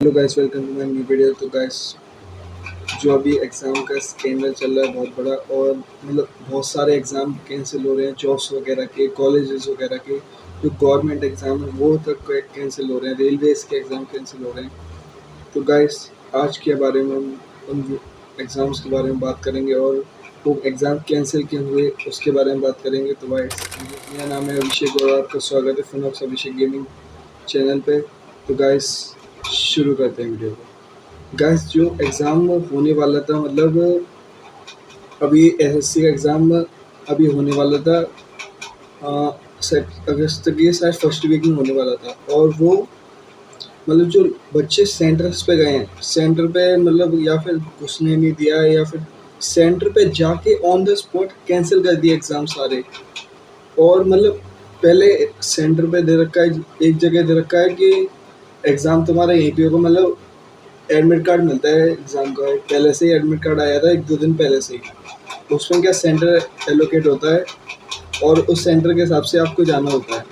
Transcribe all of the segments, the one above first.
Hello guys, welcome to my new video. तो guys, जो अभी एग्ज़ाम का स्कैंडल चल रहा है बहुत बड़ा, और मतलब बहुत सारे एग्ज़ाम कैंसिल हो रहे हैं, जॉब्स वगैरह के, कॉलेजेस वगैरह के। जो गवर्नमेंट एग्ज़ाम है वो तक कैंसिल हो रहे हैं, रेलवेज़ के एग्ज़ाम कैंसिल हो रहे हैं। तो गाइस, आज के बारे में हम उन एग्ज़ाम्स के बारे में बात करेंगे, और वो एग्ज़ाम कैंसिल क्यों हुए उसके बारे में बात करेंगे। तो गाइस, मेरा नाम है अभिषेक और आपका स्वागत है fun of Abhishek gaming channel पे। तो गाइस, शुरू करते हैं वीडियो को। गाइस, जो एग्ज़ाम होने वाला था, मतलब अभी एसएससी का एग्ज़ाम अभी होने वाला था, अगस्त के शायद फर्स्ट वीक में होने वाला था। और वो मतलब जो बच्चे सेंटर्स पे गए हैं, सेंटर पे मतलब या फिर घुसने नहीं दिया, या फिर सेंटर पे जाके ऑन द स्पॉट कैंसिल कर दिए एग्ज़ाम सारे। और मतलब पहले सेंटर पे दे रखा है, एक जगह दे रखा है कि एग्ज़ाम तुम्हारा यहीं पे होगा, मतलब एडमिट कार्ड मिलता है एग्ज़ाम का, पहले से ही एडमिट कार्ड आया था एक दो दिन पहले से ही। उसमें क्या सेंटर एलोकेट होता है, और उस सेंटर के हिसाब से आपको जाना होता है।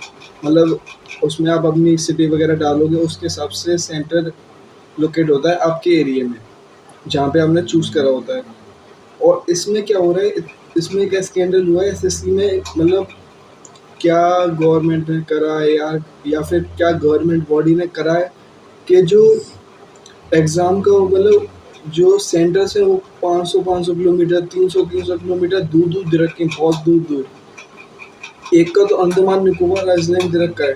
मतलब उसमें आप अपनी सिटी वगैरह डालोगे, उसके हिसाब से सेंटर लोकेट होता है आपके एरिया में, जहाँ पे आपने चूज़ करा होता है। और इसमें क्या हो रहा है, इसमें क्या स्कैंडल हुआ है एसएससी में, मतलब क्या गवर्नमेंट ने करा है, या फिर क्या गवर्नमेंट बॉडी ने करा है कि जो एग्ज़ाम का मतलब जो सेंटर्स हैं वो 500-500 किलोमीटर, 300-300 किलोमीटर दूर-दूर दे रखे हैं, बहुत दूर-दूर। एक का तो अंडमान निकोबार आइलैंड दे रखा है।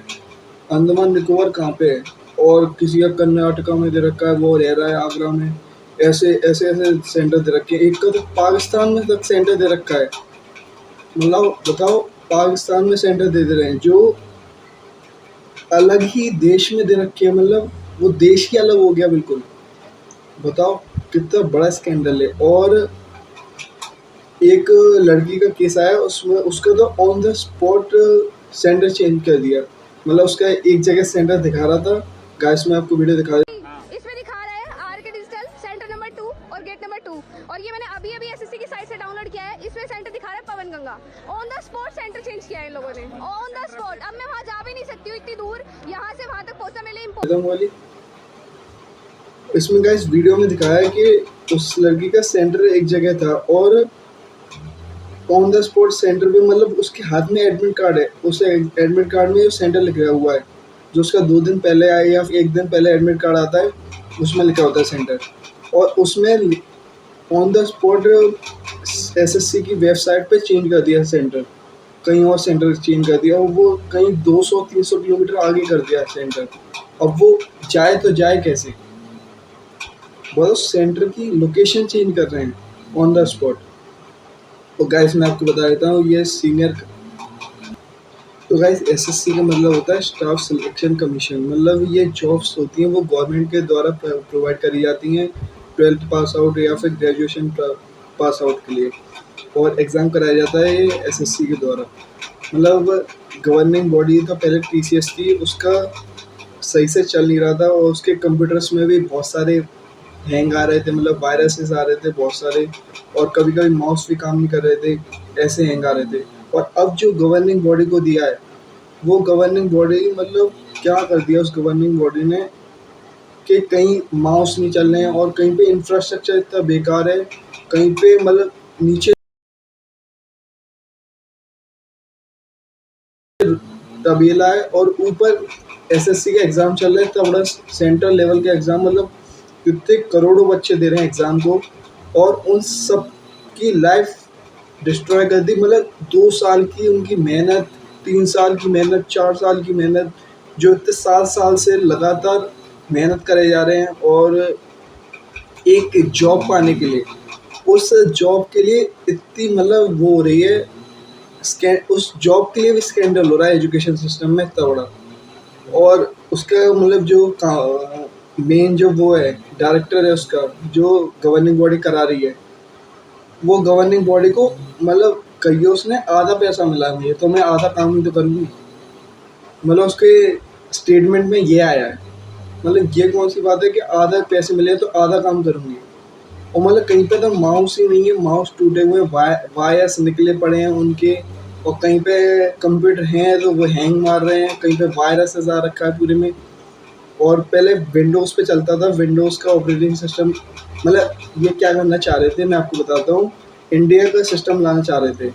अंडमान निकोबार कहाँ पे है? और किसी का कर्नाटका में दे रखा है, वो रह रहा है आगरा में। ऐसे सेंटर दे रखे हैं। एक का तो पाकिस्तान में तक सेंटर दे रखा है। मतलब बताओ, पाकिस्तान में सेंटर दे रहे हैं, जो अलग ही देश में दे रखे हैं, मतलब वो देश ही अलग हो गया बिल्कुल। बताओ कितना बड़ा स्कैंडल है। और एक लड़की का केस आया, उसमें उसका तो on the spot centre change कर दिया। मतलब उसका एक जगह सेंटर दिखा रहा था। गाइस, मैं आपको वीडियो दिखा इसमें दिखा रहा है आर के डिजिटल सेंटर नंबर 2 और गेट नंबर 2, और ये मैंने अभी अभी एसएससी की साइट से डाउनलोड किया है। इसमें सेंटर दिखा रहा है Pawan Ganga. On the spot centre change किया है इन लोगों ने, ऑन द स्पॉट। अब मैं वहाँ जा भी नहीं सकती हूँ इतनी दूर, यहाँ से वहाँ तक पहुँचना मेरे लिए देता हूँ वाली। इसमें गाइस वीडियो में दिखाया है कि उस लड़की का सेंटर एक जगह था, और ऑन द स्पॉट सेंटर पे मतलब उसके हाथ में एडमिट कार्ड है, उस एडमिट कार्ड में सेंटर लिखा हुआ है। जो उसका 2 दिन पहले आया या फिर एक दिन पहले एडमिट कार्ड आता है, उसमें लिखा होता है सेंटर। और उसमें ऑन द स्पॉट एसएससी की वेबसाइट पे चेंज कर दिया सेंटर, कहीं और सेंटर चेंज कर दिया, और वो कहीं 200-300 किलोमीटर आगे कर दिया सेंटर। अब वो जाए तो जाए कैसे? बस सेंटर की लोकेशन चेंज कर रहे हैं ऑन द स्पॉट। तो गाइस, मैं आपको बता देता हूँ, ये सीनियर। तो गाइस, एसएससी का मतलब होता है स्टाफ सिलेक्शन कमीशन। मतलब ये जॉब्स होती हैं वो गवर्नमेंट के द्वारा प्रोवाइड करी जाती हैं 12th पास आउट या फिर ग्रेजुएशन पास आउट के लिए। और एग्ज़ाम कराया जाता है ये एसएससी के द्वारा। मतलब गवर्निंग बॉडी तो पहले टीसीएस थी, उसका सही से चल नहीं रहा था, और उसके कंप्यूटर्स में भी बहुत सारे हैंग आ रहे थे, मतलब वायरसेस आ रहे थे बहुत सारे। और कभी कभी माउस भी काम नहीं कर रहे थे, ऐसे हैंग आ रहे थे। और अब जो गवर्निंग बॉडी को दिया है, वो गवर्निंग बॉडी मतलब क्या कर दिया उस गवर्निंग बॉडी ने, कि कहीं माउस नहीं चल रहे हैं, और कहीं पे इंफ्रास्ट्रक्चर इतना बेकार है, कहीं पे मतलब नीचे तबेला है, और ऊपर एसएससी का एग्ज़ाम चल रहा है, इतना बड़ा सेंट्रल लेवल का एग्ज़ाम। मतलब कितने करोड़ों बच्चे दे रहे हैं एग्ज़ाम को, और उन सब की लाइफ डिस्ट्रॉय कर दी। मतलब 2 साल की उनकी मेहनत, 3 साल की मेहनत, 4 साल की मेहनत, जो इतने 7 साल से लगातार मेहनत करे जा रहे हैं, और एक जॉब पाने के लिए, उस जॉब के लिए इतनी मतलब वो हो रही है, उस जॉब के लिए भी स्कैंडल हो रहा है एजुकेशन सिस्टम में इतना बड़ा। और उसका मतलब जो मेन जो वो है डायरेक्टर है उसका, जो गवर्निंग बॉडी करा रही है, वो गवर्निंग बॉडी को मतलब कहिए उसने आधा पैसा मिला नहीं है, तो मैं आधा काम ही तो करूँगी। मतलब उसके स्टेटमेंट में ये आया है। मतलब ये कौन सी बात है कि आधा पैसे मिले तो आधा काम करूँगी। और मतलब कहीं पे तो माउस ही नहीं है, माउस टूटे हुए वायर्स निकले पड़े हैं उनके। और कहीं पे कंप्यूटर हैं तो वो हैंग मार रहे हैं, कहीं पे वायरसेस आ रखा है पूरे में। और पहले विंडोज़ पे चलता था, विंडोज़ का ऑपरेटिंग सिस्टम। मतलब ये क्या करना चाह रहे थे मैं आपको बताता हूँ, इंडिया का सिस्टम लाना चाह रहे थे।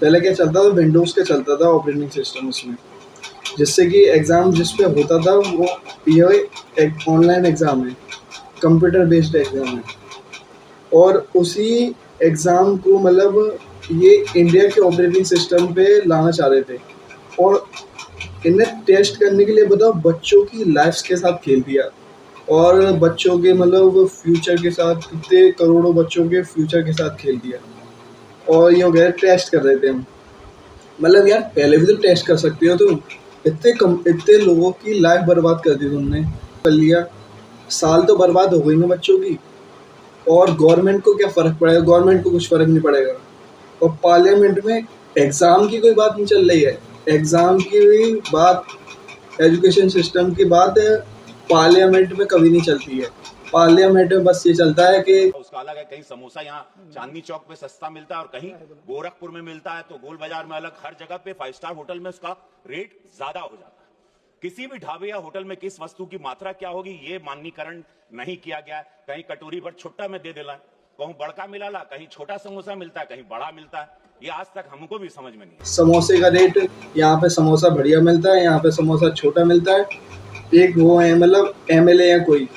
पहले क्या चलता था, विंडोज़ का चलता था ऑपरेटिंग सिस्टम उसमें, जिससे कि एग्ज़ाम जिस पे होता था वो ये एक ऑनलाइन एग्ज़ाम है, कंप्यूटर बेस्ड एग्ज़ाम है। और उसी एग्ज़ाम को मतलब ये इंडिया के ऑपरेटिंग सिस्टम पे लाना चाह रहे थे। और इन्हें टेस्ट करने के लिए बताओ बच्चों की लाइफ्स के साथ खेल दिया, और बच्चों के मतलब फ्यूचर के साथ, कितने करोड़ों बच्चों के फ्यूचर के साथ खेल दिया। और ये वगैरह टेस्ट कर रहे थे हम। मतलब यार पहले भी तो टेस्ट कर सकते हो तुम। इतने लोगों की लाइफ बर्बाद कर दी तुमने, कर लिया। साल तो बर्बाद हो गई ना बच्चों की। और गवर्नमेंट को क्या फ़र्क पड़ेगा, गवर्नमेंट को कुछ फ़र्क नहीं पड़ेगा। और पार्लियामेंट में एग्ज़ाम की कोई बात नहीं चल रही है, एग्ज़ाम की बात, एजुकेशन सिस्टम की बात पार्लियामेंट में कभी नहीं चलती है। पार्लियामेंट में बस ये चलता है कि उसका अलग है, कहीं समोसा यहाँ चांदनी चौक पे सस्ता मिलता है और कहीं गोरखपुर में मिलता है, तो गोल बाजार में अलग, हर जगह पे 5 स्टार होटल में उसका रेट ज्यादा हो जाता है। किसी भी ढाबे या होटल में किस वस्तु की मात्रा क्या होगी ये माननीकरण नहीं किया गया है। कहीं कटोरी भर छुट्टा में दे देला, कहूँ बड़का मिला ला, कहीं छोटा समोसा मिलता है, कहीं बड़ा मिलता है। ये आज तक हमको भी समझ में नहीं है। समोसे का रेट, यहाँ पे समोसा बढ़िया मिलता है, यहाँ पे समोसा छोटा मिलता है। एक वो है मतलब एमएलए या कोई,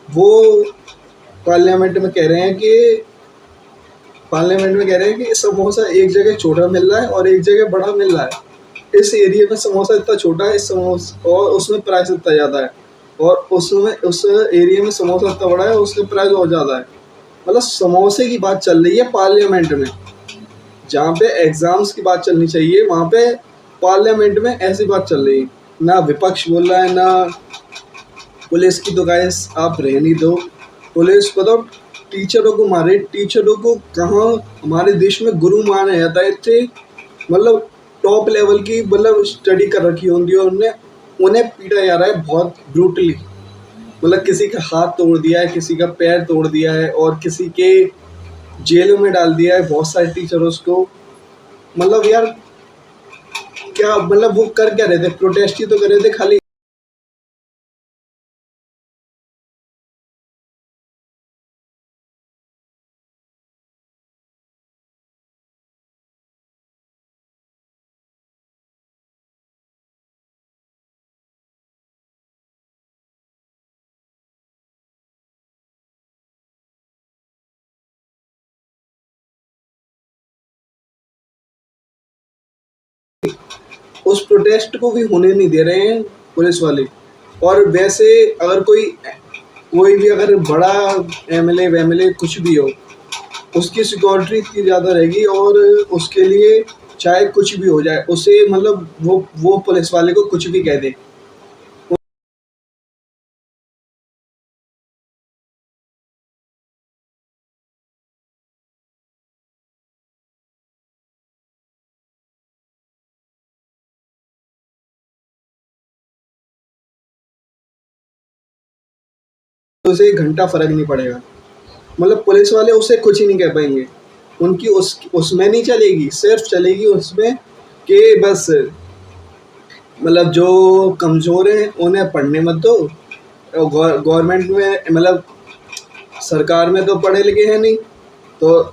वो पार्लियामेंट में कह रहे हैं कि समोसा एक जगह छोटा मिल रहा है और एक जगह बड़ा मिल रहा है। इस एरिया में समोसा इतना छोटा है, इस समोसा और उसमें प्राइस इतना ज़्यादा है, और उसमें उस एरिया में समोसा इतना बड़ा है, उसका प्राइस और ज़्यादा है। मतलब समोसे की बात चल रही है पार्लियामेंट में। जहाँ पे एग्ज़ाम्स की बात चलनी चाहिए वहाँ पे पार्लियामेंट में ऐसी बात चल रही है। ना विपक्ष बोल रहा है, ना पुलिस की तो गाइस आप रहने दो। पुलिस बताओ टीचरों को मारे, टीचरों को कहाँ हमारे देश में गुरु माना जाता है। इतने मतलब टॉप लेवल की मतलब स्टडी कर रखी होती है उन्हें, उन्हें पीटा जा रहा है बहुत ब्रूटली। मतलब किसी का हाथ तोड़ दिया है, किसी का पैर तोड़ दिया है, और किसी के जेलों में डाल दिया है बहुत सारे टीचर्स को। मतलब यार क्या मतलब वो कर क्या रहे थे, प्रोटेस्ट ही तो कर रहे थे खाली। उस प्रोटेस्ट को भी होने नहीं दे रहे हैं पुलिस वाले। और वैसे अगर कोई भी अगर बड़ा एमएलए वैमएलए कुछ भी हो, उसकी सिक्योरिटी इतनी ज़्यादा रहेगी, और उसके लिए चाहे कुछ भी हो जाए उसे मतलब वो पुलिस वाले को कुछ भी कह दे। तो उसे 1 घंटा फ़र्क नहीं पड़ेगा। मतलब पुलिस वाले उसे कुछ ही नहीं कह पाएंगे। उनकी उसमें नहीं चलेगी, सिर्फ चलेगी उसमें कि बस मतलब जो कमज़ोर हैं उन्हें पढ़ने मत दो। गवर्नमेंट में मतलब सरकार में तो पढ़े लिखे हैं नहीं, तो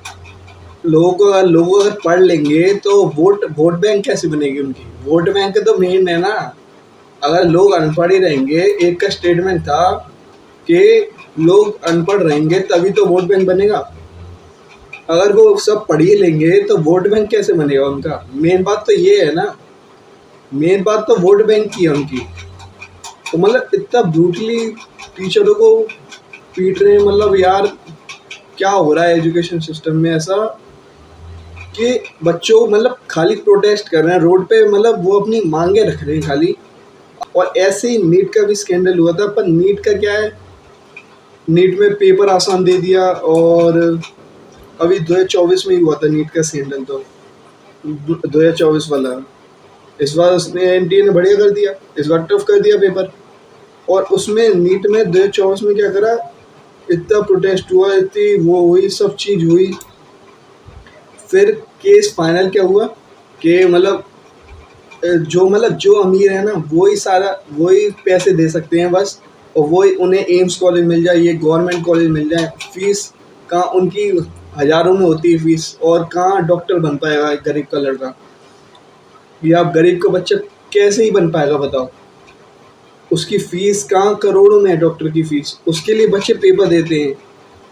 लोग अगर पढ़ लेंगे तो वोट बैंक कैसे बनेगी उनकी। वोट बैंक तो मेन है ना। अगर लोग अनपढ़ ही रहेंगे, एक का स्टेटमेंट था कि लोग अनपढ़ रहेंगे तभी तो वोट बैंक बनेगा। अगर वो सब पढ़ ही लेंगे तो वोट बैंक कैसे बनेगा उनका। मेन बात तो ये है ना, मेन बात तो वोट बैंक की है उनकी। तो मतलब इतना ब्रूटली टीचरों को पीट रहे हैं। मतलब यार क्या हो रहा है एजुकेशन सिस्टम में ऐसा कि बच्चों मतलब खाली प्रोटेस्ट कर रहे हैं रोड पे, मतलब वो अपनी मांगे रख रहे हैं खाली। और ऐसे ही नीट का भी स्कैंडल हुआ था, पर नीट का क्या है, नीट में पेपर आसान दे दिया। और अभी 2024 में ही हुआ था नीट का स्कैंडल, तो 2024 वाला। इस बार उसने एनटीए ने बढ़िया कर दिया, इस बार टफ कर दिया पेपर। और उसमें नीट में 2024 में क्या करा, इतना प्रोटेस्ट हुआ, इतनी वो हुई, सब चीज़ हुई। फिर केस फाइनल क्या हुआ कि मतलब जो मतलब जो अमीर है ना वही पैसे दे सकते हैं बस, और वही उन्हें एम्स कॉलेज मिल जाए, ये गवर्नमेंट कॉलेज मिल जाए। फीस कहाँ उनकी हज़ारों में होती है फीस, और कहाँ डॉक्टर बन पाएगा एक गरीब का लड़का, या आप गरीब का बच्चा कैसे ही बन पाएगा बताओ। उसकी फ़ीस कहाँ करोड़ों में है डॉक्टर की फ़ीस, उसके लिए बच्चे पेपर देते हैं,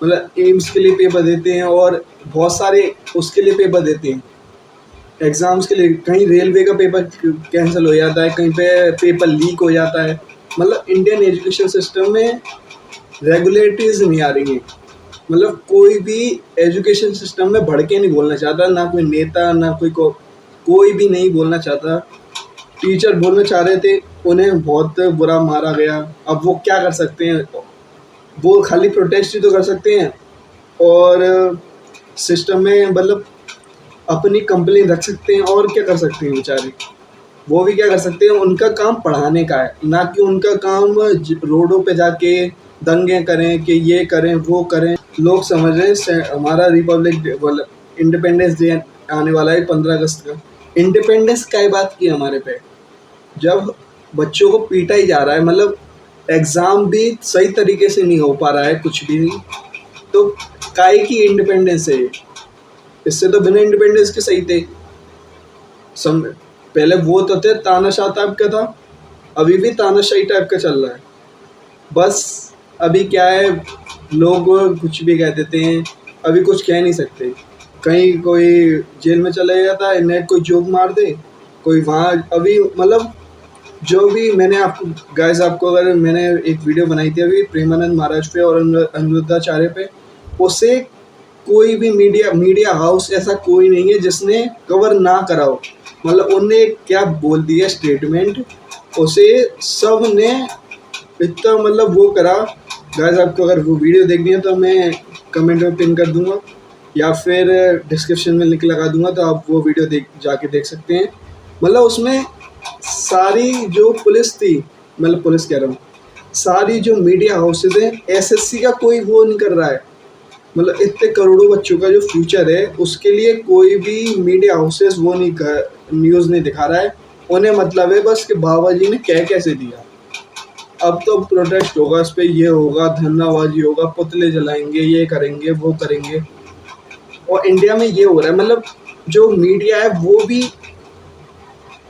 मतलब एम्स के लिए पेपर देते हैं और बहुत सारे उसके लिए पेपर देते हैं एग्ज़ाम्स के लिए। कहीं रेलवे का पेपर कैंसिल हो जाता है, कहीं पे पेपर लीक हो जाता है। मतलब इंडियन एजुकेशन सिस्टम में रेगुलेटरीज नहीं आ रही हैं। मतलब कोई भी एजुकेशन सिस्टम में बढ़ के नहीं बोलना चाहता, ना कोई नेता, ना कोई भी नहीं बोलना चाहता। टीचर बोलना चाह रहे थे, उन्हें बहुत बुरा मारा गया। अब वो क्या कर सकते हैं, वो खाली प्रोटेस्ट ही तो कर सकते हैं, और सिस्टम में मतलब अपनी कंप्लेन रख सकते हैं, और क्या कर सकते हैं बेचारे। वो भी क्या कर सकते हैं, उनका काम पढ़ाने का है, ना कि उनका काम रोडों पे जाके दंगे करें कि ये करें वो करें। लोग समझ रहे हैं हमारा रिपब्लिक डे मतलब इंडिपेंडेंस डे आने वाला है 15 अगस्त का। इंडिपेंडेंस क्या बात की हमारे पे, जब बच्चों को पीटा ही जा रहा है, मतलब एग्ज़ाम भी सही तरीके से नहीं हो पा रहा है, कुछ भी नहीं, तो काहे की इंडिपेंडेंस है ये? इससे तो बिना इंडिपेंडेंस के सही थे। पहले वो तो थे तानाशाह टाइप का था, अभी भी तानाशाही टाइप का चल रहा है। बस अभी क्या है, लोग कुछ भी कह देते हैं, अभी कुछ कह नहीं सकते। कहीं कोई जेल में चला जाता है, नेट कोई जोक मार दे, कोई वहाँ अभी मतलब जो भी मैंने आपको अगर मैंने एक वीडियो बनाई थी अभी प्रेमानंद महाराज पे और अनिरुद्धाचार्य पे, उससे कोई भी मीडिया हाउस ऐसा कोई नहीं है जिसने कवर ना करा हो। मतलब उनने क्या बोल दिया स्टेटमेंट, उसे सब ने इतना मतलब वो करा। गाइस आपको अगर वो वीडियो देखनी है तो मैं कमेंट में पिन कर दूंगा या फिर डिस्क्रिप्शन में लिंक लगा दूंगा, तो आप वो वीडियो जाके देख सकते हैं। मतलब उसमें सारी जो पुलिस थी, मतलब पुलिस कह रहा हूँ, सारी जो मीडिया हाउसेज हैं, एसएससी का कोई वो नहीं कर रहा है। मतलब इतने करोड़ों बच्चों का जो फ्यूचर है उसके लिए कोई भी मीडिया हाउसेस वो न्यूज़ नहीं दिखा रहा है। उन्हें मतलब है बस कि बाबा जी ने कैसे दिया। अब तो प्रोटेस्ट होगा, इस पर ये होगा, धरनाबाजी होगा, पुतले जलाएंगे, ये करेंगे वो करेंगे। और इंडिया में ये हो रहा है, मतलब जो मीडिया है वो भी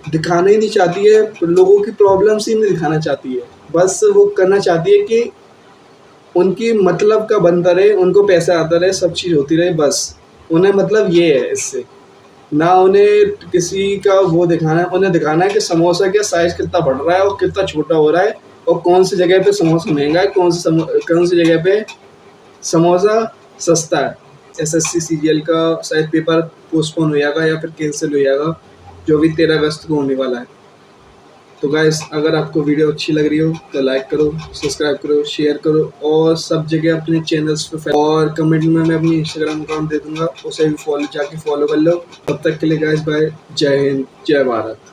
दिखाना ही नहीं चाहती है, लोगों की प्रॉब्लम्स ही नहीं दिखाना चाहती है। बस वो करना चाहती है कि उनकी मतलब का बनता रहे, उनको पैसा आता रहे, सब चीज़ होती रहे, बस उन्हें मतलब ये है। इससे ना उन्हें किसी का वो दिखाना है, उन्हें दिखाना है कि समोसा का साइज़ कितना बढ़ रहा है और कितना छोटा हो रहा है, और कौन सी जगह पे समोसा महंगा है, कौन सी जगह पे समोसा सस्ता है। एसएससी सीजीएल का शायद पेपर पोस्टपोन हो जाएगा या फिर कैंसिल हो जाएगा, जो भी 13 अगस्त को होने वाला है। तो गाइस अगर आपको वीडियो अच्छी लग रही हो तो लाइक करो, सब्सक्राइब करो, शेयर करो, और सब जगह अपने चैनल्स पे और कमेंट में मैं अपनी इंस्टाग्राम अकाउंट दे दूंगा, उसे भी जाके फॉलो कर लो। तब तक के लिए गाइस बाय, जय हिंद, जय भारत।